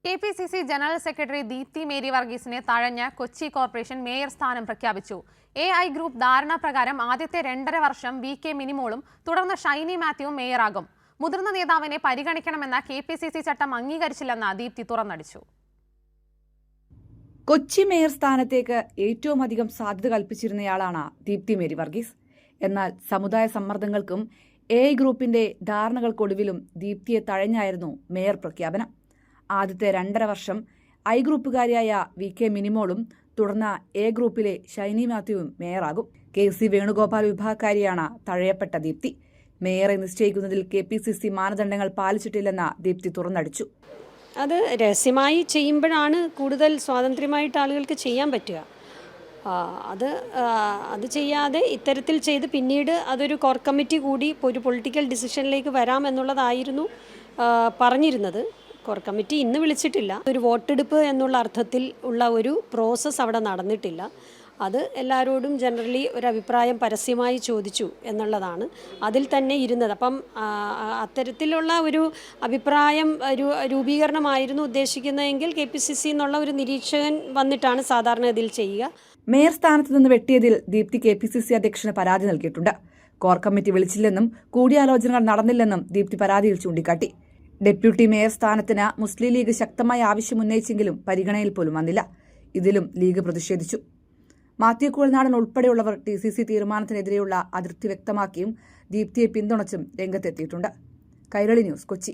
KPCC general secretary Deepthi Mary വർഗീസിനെ തഴഞ്ഞ് Kochi corporation mayor സ്ഥാനം പ്രഖ്യാപിച്ചു. എ.ഐ ഗ്രൂപ്പ് ധാരണ പ്രകാരം ആദ്യത്തെ 2.5 വർഷം വി.കെ. മിനിമോളും തുടർന്ന് ഷൈനി മാത്യുവും മേയറാകും. മുതിർന്ന നേതാവിനെ പരിഗണിക്കണമെന്ന കെ.പി.സി.സി ചട്ടം അംഗീകരിച്ചില്ലെന്ന് ദീപ്തി തുറന്നടിച്ചു. കൊച്ചി മേയർ സ്ഥാനത്തേക്ക് ഏറ്റവും അധികം സാധ്യത കൽപ്പിച്ചിരുന്നയാളാണ് ദീപ്തി മേരി വർഗീസ്. എന്നാൽ സമുദായ സമ്മർദ്ദങ്ങൾക്കും എ.ഐ ഗ്രൂപ്പിന്റെ ധാരണകൾക്കൊടുവിലും ദീപ്തിയെ തഴഞ്ഞായിരുന്നു മേയർ പ്രഖ്യാപനം. ആദ്യത്തെ 2.5 വർഷം ഐ ഗ്രൂപ്പുകാരിയായ വി.കെ. മിനിമോളും തുടർന്ന് എ ഗ്രൂപ്പിലെ ഷൈനി മാത്യുവും മേയറാകും. കെ.സി. വേണുഗോപാൽ വിഭാഗക്കാരിയാണ് തഴയപ്പെട്ട ദീപ്തി. മേയറെ നിശ്ചയിക്കുന്നതിൽ കെ.പി.സി.സി മാനദണ്ഡങ്ങൾ പാലിച്ചിട്ടില്ലെന്ന് ദീപ്തി തുറന്നടിച്ചു. അത് രഹസ്യമായി ചെയ്യുമ്പോഴാണ് കൂടുതൽ സ്വാതന്ത്ര്യമായിട്ട് ആളുകൾക്ക് ചെയ്യാൻ പറ്റുക. അത് ചെയ്യാതെ ഇത്തരത്തിൽ ചെയ്ത് പിന്നീട് അതൊരു കോർ കമ്മിറ്റി കൂടി ഒരു പൊളിറ്റിക്കൽ ഡിസിഷനിലേക്ക് വരാമെന്നുള്ളതായിരുന്നു പറഞ്ഞിരുന്നത്. കോർ കമ്മിറ്റി ഇന്ന് വിളിച്ചിട്ടില്ല. ഒരു വോട്ടെടുപ്പ് എന്നുള്ള അർത്ഥത്തിൽ ഉള്ള ഒരു പ്രോസസ്സ് അവിടെ നടന്നിട്ടില്ല. അത് എല്ലാവരോടും ജനറലി ഒരു അഭിപ്രായം പരസ്യമായി ചോദിച്ചു എന്നുള്ളതാണ് അതിൽ തന്നെ ഇരുന്നത്. അപ്പം അത്തരത്തിലുള്ള ഒരു അഭിപ്രായം രൂപീകരണമായിരുന്നു ഉദ്ദേശിക്കുന്നതെങ്കിൽ കെ.പി.സി.സി എന്നുള്ള ഒരു നിരീക്ഷകൻ വന്നിട്ടാണ് സാധാരണ ഇതിൽ ചെയ്യുക. മേയർ സ്ഥാനത്ത് നിന്ന് വെട്ടിയതിൽ ദീപ്തി കെ.പി.സി.സി അധ്യക്ഷന് പരാതി നൽകിയിട്ടുണ്ട്. കോർ കമ്മിറ്റി വിളിച്ചില്ലെന്നും കൂടിയാലോചനകൾ നടന്നില്ലെന്നും ദീപ്തി പരാതിയിൽ ചൂണ്ടിക്കാട്ടി. ഡെപ്യൂട്ടി മേയർ സ്ഥാനത്തിന് മുസ്ലിം ലീഗ് ശക്തമായ ആവശ്യമുന്നയിച്ചെങ്കിലും പരിഗണനയിൽ പോലും വന്നില്ല. ഇതിലും ലീഗ് പ്രതിഷേധിച്ചു. മാത്യു കുഴൽനാടൻ ഉൾപ്പെടെയുള്ളവർ ടി.സി.സി തീരുമാനത്തിനെതിരെയുള്ള അതൃപ്തി വ്യക്തമാക്കിയും ദീപ്തിയെ പിന്തുണച്ചും രംഗത്തെത്തിയിട്ടുണ്ട്. കൈരളി ന്യൂസ്, കൊച്ചി.